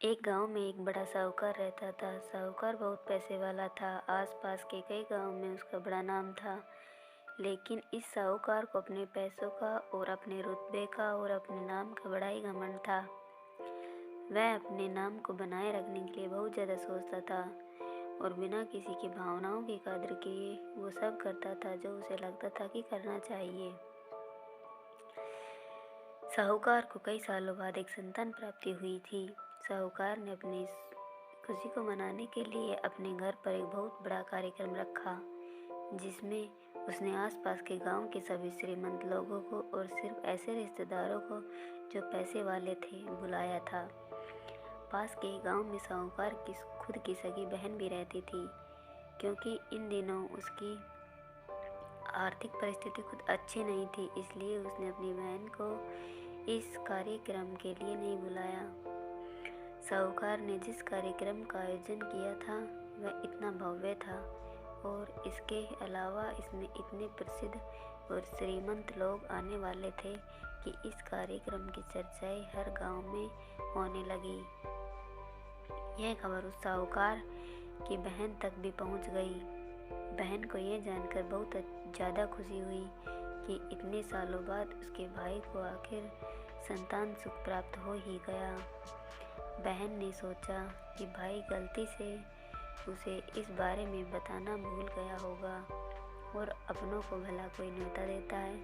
एक गांव में एक बड़ा साहूकार रहता था। साहूकार बहुत पैसे वाला था। आसपास के कई गांव में उसका बड़ा नाम था। लेकिन इस साहूकार को अपने पैसों का और अपने रुतबे का और अपने नाम का बड़ा ही घमंड था। वह अपने नाम को बनाए रखने के लिए बहुत ज़्यादा सोचता था और बिना किसी की भावनाओं की कद्र किए वो सब करता था जो उसे लगता था कि करना चाहिए। साहूकार को कई सालों बाद एक संतान प्राप्ति हुई थी। साहूकार ने अपनी इस खुशी को मनाने के लिए अपने घर पर एक बहुत बड़ा कार्यक्रम रखा, जिसमें उसने आसपास के गांव के सभी श्रीमंत लोगों को और सिर्फ ऐसे रिश्तेदारों को जो पैसे वाले थे बुलाया था। पास के गांव में साहूकार की खुद की सगी बहन भी रहती थी। क्योंकि इन दिनों उसकी आर्थिक परिस्थिति खुद अच्छी नहीं थी, इसलिए उसने अपनी बहन को इस कार्यक्रम के लिए नहीं बुलाया। साहूकार ने जिस कार्यक्रम का आयोजन किया था वह इतना भव्य था और इसके अलावा इसमें इतने प्रसिद्ध और श्रीमंत लोग आने वाले थे कि इस कार्यक्रम की चर्चाएं हर गांव में होने लगी। यह खबर उस साहूकार की बहन तक भी पहुंच गई। बहन को यह जानकर बहुत ज़्यादा खुशी हुई कि इतने सालों बाद उसके भाई को आखिर संतान सुख प्राप्त हो ही गया। बहन ने सोचा कि भाई गलती से उसे इस बारे में बताना भूल गया होगा और अपनों को भला कोई न्योता देता है।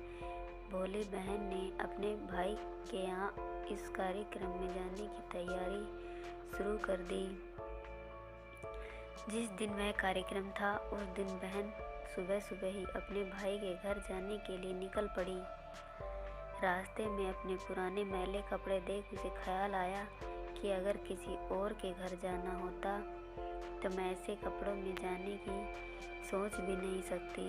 भोली बहन ने अपने भाई के यहाँ इस कार्यक्रम में जाने की तैयारी शुरू कर दी। जिस दिन वह कार्यक्रम था उस दिन बहन सुबह सुबह ही अपने भाई के घर जाने के लिए निकल पड़ी। रास्ते में अपने पुराने मैले कपड़े देख उसे ख्याल आया कि अगर किसी और के घर जाना होता तो मैं ऐसे कपड़ों में जाने की सोच भी नहीं सकती।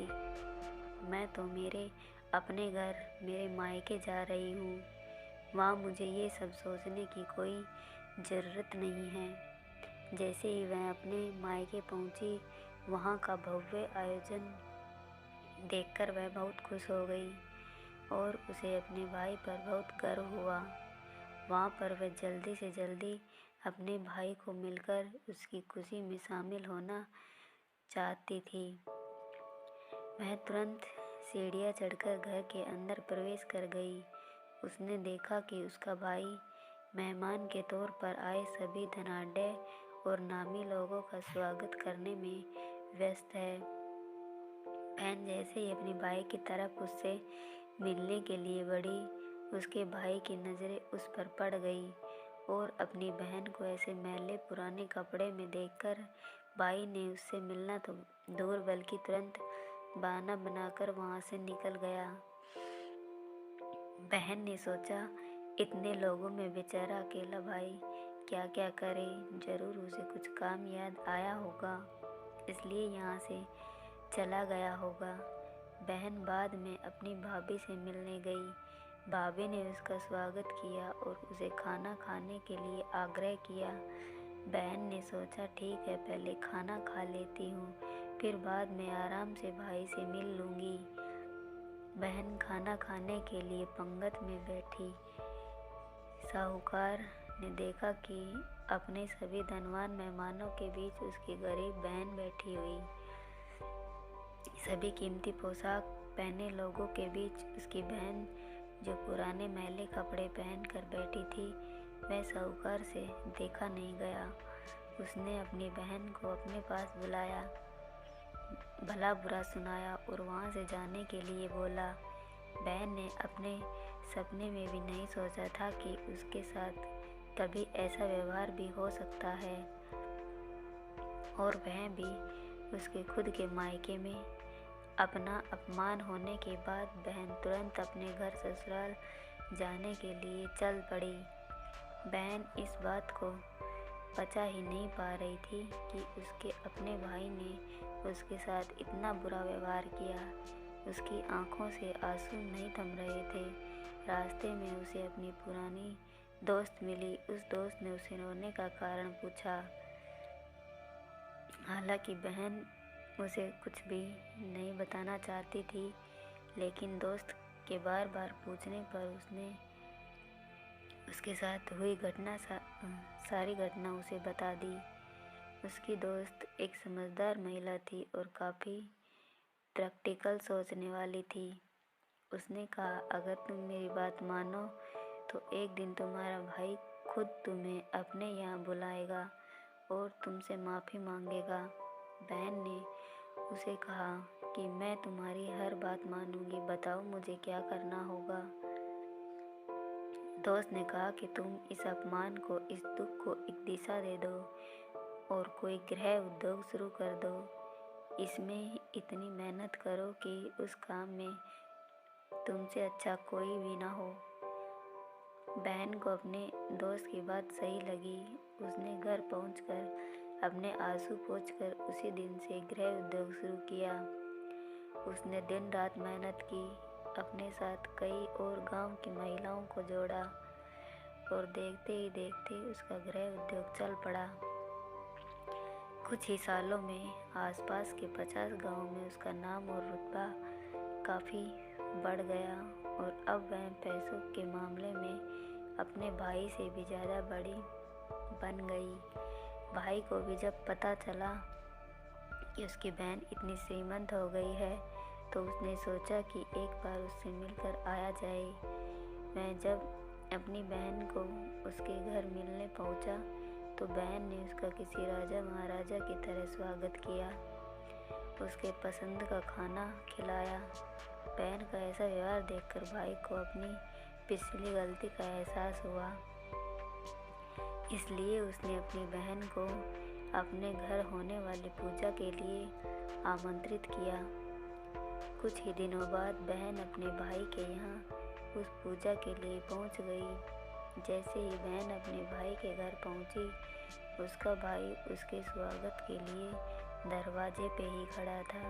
मैं तो मेरे अपने घर मेरे मायके जा रही हूँ, वहाँ मुझे ये सब सोचने की कोई ज़रूरत नहीं है। जैसे ही वह अपने मायके पहुँची, वहाँ का भव्य आयोजन देखकर वह बहुत खुश हो गई और उसे अपने भाई पर बहुत गर्व हुआ। वहाँ पर वह जल्दी से जल्दी अपने भाई को मिलकर उसकी खुशी में शामिल होना चाहती थी। वह तुरंत सीढ़ियाँ चढ़कर घर के अंदर प्रवेश कर गई। उसने देखा कि उसका भाई मेहमान के तौर पर आए सभी धनाढ्य और नामी लोगों का स्वागत करने में व्यस्त है। बहन जैसे ही अपने भाई की तरफ उससे मिलने के लिए बढ़ी, उसके भाई की नज़रें उस पर पड़ गई और अपनी बहन को ऐसे मैले पुराने कपड़े में देखकर भाई ने उससे मिलना तो दूर बल्कि तुरंत बहाना बनाकर वहाँ से निकल गया। बहन ने सोचा, इतने लोगों में बेचारा अकेला भाई क्या क्या करे, जरूर उसे कुछ काम याद आया होगा, इसलिए यहाँ से चला गया होगा। बहन बाद में अपनी भाभी से मिलने गई। भाभी ने उसका स्वागत किया और उसे खाना खाने के लिए आग्रह किया। बहन ने सोचा, ठीक है, पहले खाना खा लेती हूँ, फिर बाद में आराम से भाई से मिल लूँगी। बहन खाना खाने के लिए पंगत में बैठी। साहूकार ने देखा कि अपने सभी धनवान मेहमानों के बीच उसकी गरीब बहन बैठी हुई। सभी कीमती पोशाक पहने लोगों के बीच उसकी बहन जो पुराने मैले कपड़े पहनकर बैठी थी, वह साहूकार से देखा नहीं गया। उसने अपनी बहन को अपने पास बुलाया, भला बुरा सुनाया और वहाँ से जाने के लिए बोला। बहन ने अपने सपने में भी नहीं सोचा था कि उसके साथ कभी ऐसा व्यवहार भी हो सकता है और वह भी उसके खुद के मायके में। अपना अपमान होने के बाद बहन तुरंत अपने घर ससुराल जाने के लिए चल पड़ी। बहन इस बात को पचा ही नहीं पा रही थी कि उसके अपने भाई ने उसके साथ इतना बुरा व्यवहार किया। उसकी आंखों से आंसू नहीं थम रहे थे। रास्ते में उसे अपनी पुरानी दोस्त मिली। उस दोस्त ने उसे रोने का कारण पूछा। हालांकि बहन उसे कुछ भी नहीं बताना चाहती थी, लेकिन दोस्त के बार बार पूछने पर उसने उसके साथ हुई सारी घटना उसे बता दी। उसकी दोस्त एक समझदार महिला थी और काफ़ी प्रैक्टिकल सोचने वाली थी। उसने कहा, अगर तुम मेरी बात मानो तो एक दिन तुम्हारा भाई खुद तुम्हें अपने यहाँ बुलाएगा और तुमसे माफ़ी मांगेगा। बहन ने उसे कहा कि मैं तुम्हारी हर बात मानूंगी, बताओ मुझे क्या करना होगा। दोस्त ने कहा कि तुम इस अपमान को, इस दुख को एक दिशा दे दो और कोई गृह उद्योग शुरू कर दो। इसमें इतनी मेहनत करो कि उस काम में तुमसे अच्छा कोई भी ना हो। बहन को अपने दोस्त की बात सही लगी। उसने घर पहुंचकर अपने आंसू पोंछकर उसी दिन से गृह उद्योग शुरू किया। उसने दिन रात मेहनत की, अपने साथ कई और गांव की महिलाओं को जोड़ा और देखते ही देखते उसका गृह उद्योग चल पड़ा। कुछ ही सालों में आसपास के 50 गांवों में उसका नाम और रुतबा काफ़ी बढ़ गया और अब वह पैसों के मामले में अपने भाई से भी ज़्यादा बड़ी बन गई। भाई को भी जब पता चला कि उसकी बहन इतनी श्रीमंत हो गई है तो उसने सोचा कि एक बार उससे मिलकर आया जाए। वह जब अपनी बहन को उसके घर मिलने पहुंचा तो बहन ने उसका किसी राजा महाराजा की तरह स्वागत किया, उसके पसंद का खाना खिलाया। बहन का ऐसा व्यवहार देखकर भाई को अपनी पिछली गलती का एहसास हुआ, इसलिए उसने अपनी बहन को अपने घर होने वाली पूजा के लिए आमंत्रित किया। कुछ ही दिनों बाद बहन अपने भाई के यहाँ उस पूजा के लिए पहुँच गई। जैसे ही बहन अपने भाई के घर पहुँची, उसका भाई उसके स्वागत के लिए दरवाजे पे ही खड़ा था।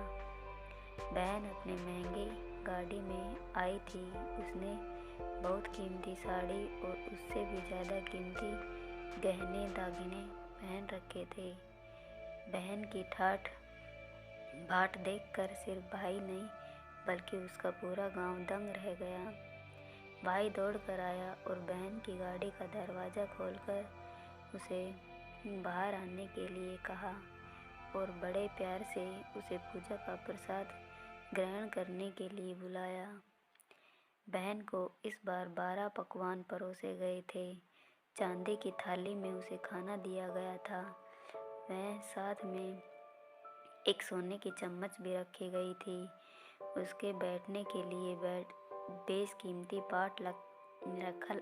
बहन अपने महंगी गाड़ी में आई थी। उसने बहुत कीमती साड़ी और उससे भी ज़्यादा कीमती गहने दागिने पहन रखे थे। बहन की ठाठ बाट देखकर सिर्फ भाई नहीं बल्कि उसका पूरा गांव दंग रह गया। भाई दौड़कर आया और बहन की गाड़ी का दरवाज़ा खोलकर उसे बाहर आने के लिए कहा और बड़े प्यार से उसे पूजा का प्रसाद ग्रहण करने के लिए बुलाया। बहन को इस बार 12 पकवान परोसे गए थे। चांदी की थाली में उसे खाना दिया गया था। वह साथ में एक सोने की चम्मच भी रखी गई थी। उसके बैठने के लिए बेशकीमती पाट रखा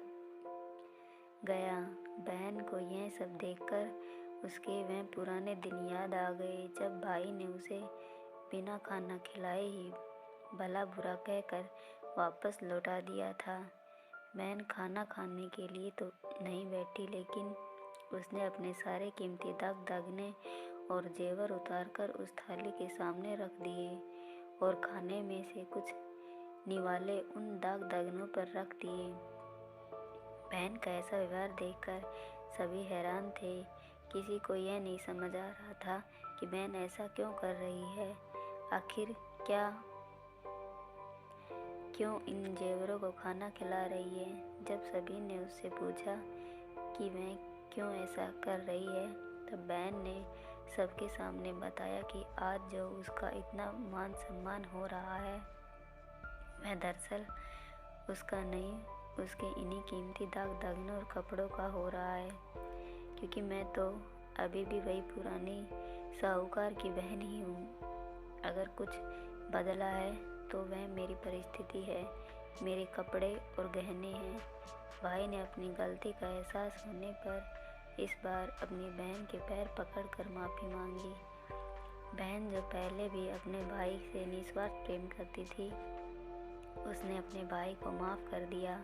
गया। बहन को यह सब देखकर उसके वह पुराने दिन याद आ गए जब भाई ने उसे बिना खाना खिलाए ही भला बुरा कहकर वापस लौटा दिया था। बहन खाना खाने के लिए तो नहीं बैठी, लेकिन उसने अपने सारे कीमती दागने और जेवर उतारकर उस थाली के सामने रख दिए और खाने में से कुछ निवाले उन दागनों पर रख दिए। बहन का ऐसा व्यवहार देखकर सभी हैरान थे। किसी को यह नहीं समझ आ रहा था कि बहन ऐसा क्यों कर रही है। आखिर क्यों इन जेवरों को खाना खिला रही है। जब सभी ने उससे पूछा कि वह क्यों ऐसा कर रही है, तब बहन ने सबके सामने बताया कि आज जो उसका इतना मान सम्मान हो रहा है वह दरअसल उसका नहीं, उसके इन्हीं कीमती दागनों और कपड़ों का हो रहा है, क्योंकि मैं तो अभी भी वही पुरानी साहूकार की बहन ही हूँ। अगर कुछ बदला है तो वह मेरी परिस्थिति है, मेरे कपड़े और गहने हैं। भाई ने अपनी गलती का एहसास होने पर इस बार अपनी बहन के पैर पकड़कर माफ़ी मांगी। बहन जो पहले भी अपने भाई से निस्वार्थ प्रेम करती थी, उसने अपने भाई को माफ़ कर दिया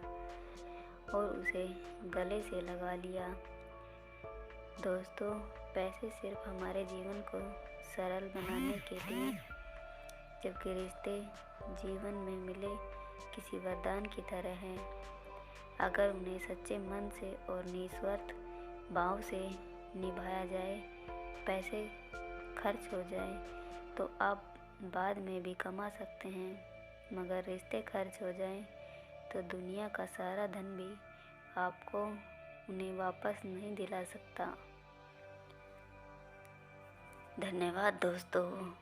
और उसे गले से लगा लिया। दोस्तों, पैसे सिर्फ हमारे जीवन को सरल बनाने के लिए, जबकि रिश्ते जीवन में मिले किसी वरदान की तरह हैं। अगर उन्हें सच्चे मन से और निस्वार्थ भाव से निभाया जाए, पैसे खर्च हो जाए तो आप बाद में भी कमा सकते हैं, मगर रिश्ते खर्च हो जाएं तो दुनिया का सारा धन भी आपको उन्हें वापस नहीं दिला सकता। धन्यवाद दोस्तों।